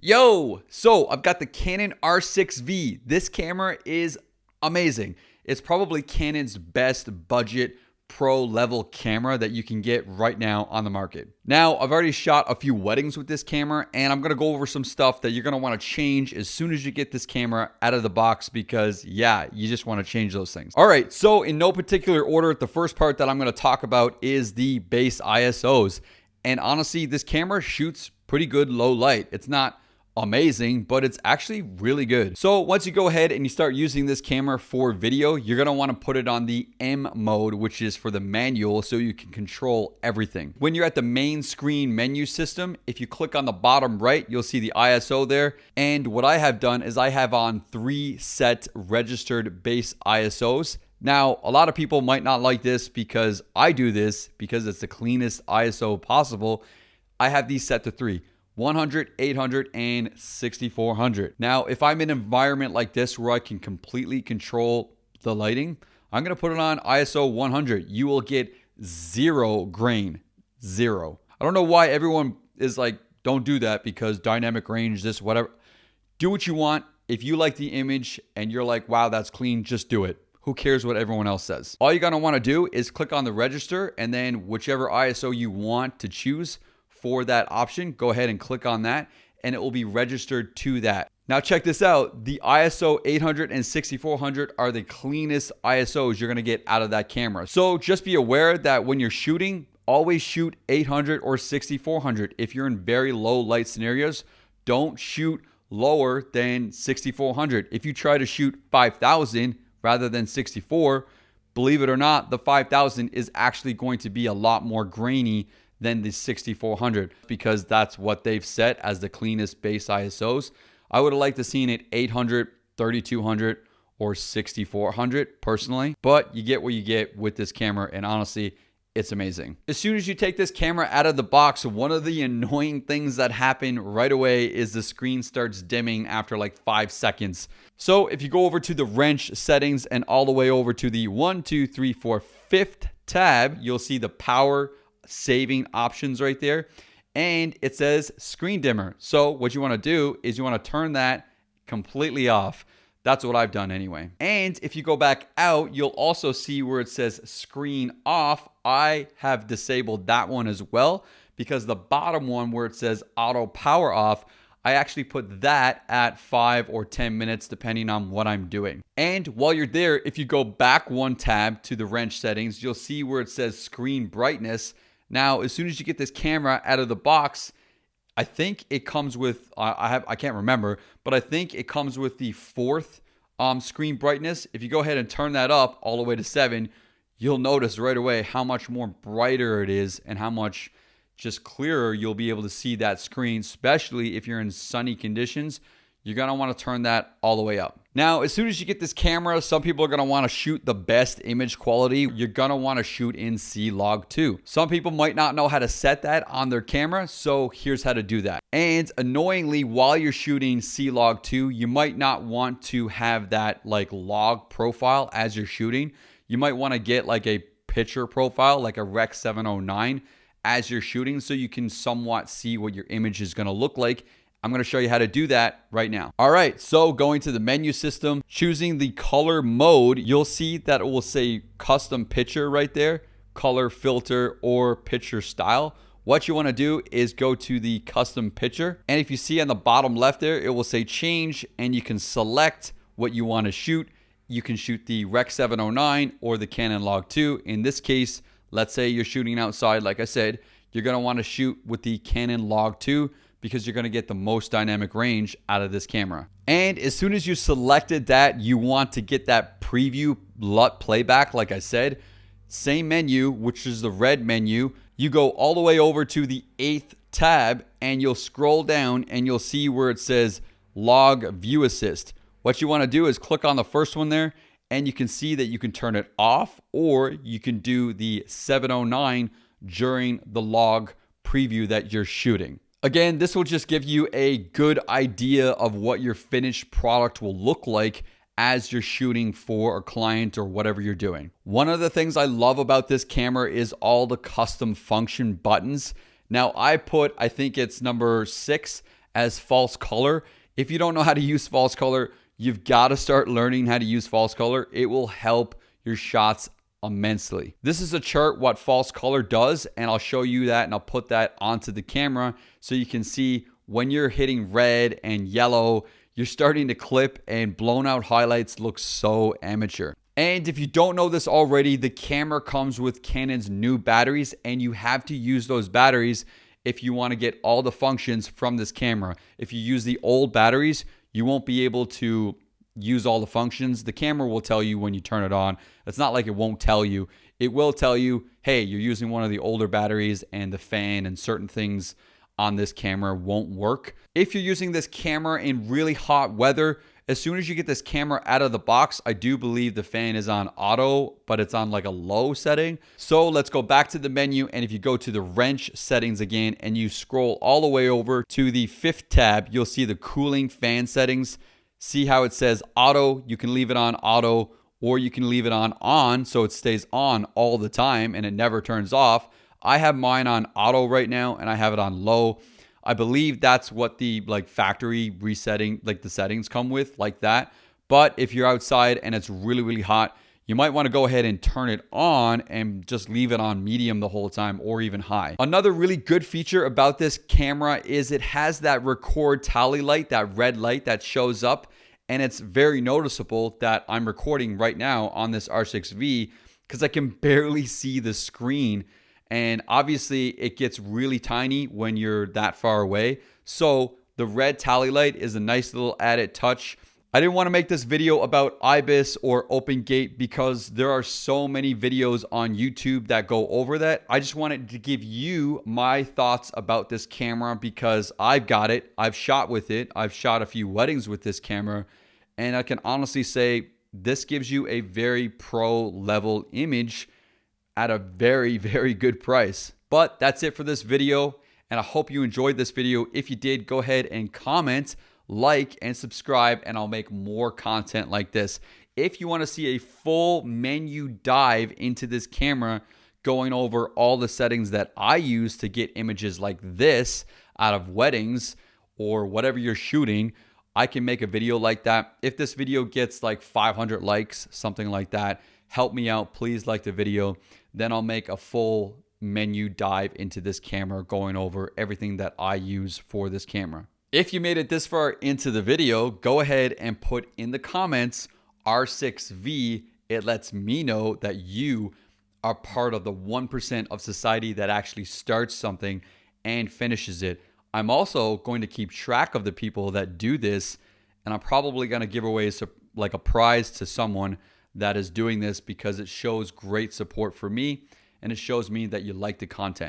Yo, so I've got the Canon R6V. This camera is amazing. It's probably Canon's best budget pro level camera that you can get right now on the market. Now, I've already shot a few weddings with this camera, and I'm gonna go over some stuff that you're gonna wanna change as soon as you get this camera out of the box because, yeah, you just wanna change those things. All right, so in no particular order, the first part that I'm gonna talk about is the base ISOs. And honestly, this camera shoots pretty good low light. It's not amazing, but it's actually really good. So once you go ahead and you start using this camera for video, you're gonna wanna put it on the M mode, which is for the manual, so you can control everything. When you're at the main screen menu system, if you click on the bottom right, you'll see the ISO there. And what I have done is I have on 3 set registered base ISOs. Now, a lot of people might not like this because I do this because it's the cleanest ISO possible. I have these set to 3. 100, 800, and 6400. Now, if I'm in an environment like this where I can completely control the lighting, I'm gonna put it on ISO 100. You will get 0 grain, 0. I don't know why everyone is like, don't do that because dynamic range, this, whatever. Do what you want. If you like the image and you're like, wow, that's clean, just do it. Who cares what everyone else says? All you're gonna wanna do is click on the register and then whichever ISO you want to choose for that option, go ahead and click on that and it will be registered to that. Now check this out. The ISO 800 and 6400 are the cleanest ISOs you're gonna get out of that camera. So just be aware that when you're shooting, always shoot 800 or 6400. If you're in very low light scenarios, don't shoot lower than 6400. If you try to shoot 5000 rather than 64, believe it or not, the 5000 is actually going to be a lot more grainy than the 6400 because that's what they've set as the cleanest base ISOs. I would have liked to seen it 800, 3200, or 6400 personally, but you get what you get with this camera, and honestly, it's amazing. As soon as you take this camera out of the box, one of the annoying things that happen right away is the screen starts dimming after like 5 seconds. So if you go over to the wrench settings and all the way over to the 1, 2, 3, 4, 5th tab, you'll see the power saving options right there, and it says screen dimmer. So what you want to do is you want to turn that completely off. That's what I've done anyway. And if you go back out, you'll also see where it says screen off. I have disabled that one as well because the bottom one where it says auto power off, I actually put that at 5 or 10 minutes depending on what I'm doing. And while you're there, if you go back one tab to the wrench settings, you'll see where it says screen brightness. Now, as soon as you get this camera out of the box, I think it comes with, I can't remember, but I think it comes with the 4th screen brightness. If you go ahead and turn that up all the way to 7, you'll notice right away how much more brighter it is and how much just clearer you'll be able to see that screen, especially if you're in sunny conditions. You're gonna wanna turn that all the way up. Now, as soon as you get this camera, some people are gonna wanna shoot the best image quality. You're gonna wanna shoot in C-Log 2. Some people might not know how to set that on their camera, so here's how to do that. And annoyingly, while you're shooting C-Log 2, you might not want to have that like log profile as you're shooting. You might wanna get like a picture profile, like a Rec 709 as you're shooting so you can somewhat see what your image is gonna look like. I'm going to show you how to do that right now. All right, so going to the menu system, choosing the color mode, you'll see that it will say custom picture right there, color filter or picture style. What you want to do is go to the custom picture. And if you see on the bottom left there, it will say change and you can select what you want to shoot. You can shoot the Rec 709 or the Canon Log 2. In this case, let's say you're shooting outside, like I said, you're going to want to shoot with the Canon Log 2 because you're going to get the most dynamic range out of this camera. And as soon as you selected that, you want to get that preview LUT playback, like I said, same menu, which is the red menu. You go all the way over to the 8th tab and you'll scroll down and you'll see where it says log view assist. What you want to do is click on the first one there and you can see that you can turn it off or you can do the 709 during the log preview that you're shooting. Again, this will just give you a good idea of what your finished product will look like as you're shooting for a client or whatever you're doing. One of the things I love about this camera is all the custom function buttons. Now I think it's number 6 as false color. If you don't know how to use false color, you've got to start learning how to use false color. It will help your shots immensely. This is a chart what false color does, and I'll show you that and I'll put that onto the camera so you can see when you're hitting red and yellow, you're starting to clip, and blown out highlights look so amateur. And if you don't know this already, the camera comes with Canon's new batteries, and you have to use those batteries if you want to get all the functions from this camera. If you use the old batteries, you won't be able to use all the functions. The camera will tell you when you turn it on. It's not like it won't tell you. It will tell you, hey, you're using one of the older batteries and the fan and certain things on this camera won't work. If you're using this camera in really hot weather, as soon as you get this camera out of the box, I do believe the fan is on auto, but it's on like a low setting. So let's go back to the menu, and if you go to the wrench settings again and you scroll all the way over to the 5th tab, you'll see the cooling fan settings. See how it says auto? You can leave it on auto, or you can leave it on so it stays on all the time and it never turns off. I have mine on auto right now, and I have it on low. I believe that's what the factory resetting, the settings come with, like that. But if you're outside and it's really, really hot, you might want to go ahead and turn it on and just leave it on medium the whole time, or even high. Another really good feature about this camera is it has that record tally light, that red light that shows up. And it's very noticeable that I'm recording right now on this R6V because I can barely see the screen. And obviously it gets really tiny when you're that far away. So the red tally light is a nice little added touch. I didn't want to make this video about IBIS or open gate because there are so many videos on YouTube that go over that. I just wanted to give you my thoughts about this camera because I've got it. I've shot with it. I've shot a few weddings with this camera. And I can honestly say this gives you a very pro level image at a very, very good price. But that's it for this video, and I hope you enjoyed this video. If you did, go ahead and comment, like, and subscribe, and I'll make more content like this. If you want to see a full menu dive into this camera, going over all the settings that I use to get images like this out of weddings or whatever you're shooting, I can make a video like that. If this video gets like 500 likes, something like that, help me out. Please like the video. Then I'll make a full menu dive into this camera, going over everything that I use for this camera. If you made it this far into the video, go ahead and put in the comments R6V. It lets me know that you are part of the 1% of society that actually starts something and finishes it. I'm also going to keep track of the people that do this, and I'm probably going to give away like a prize to someone that is doing this because it shows great support for me and it shows me that you like the content.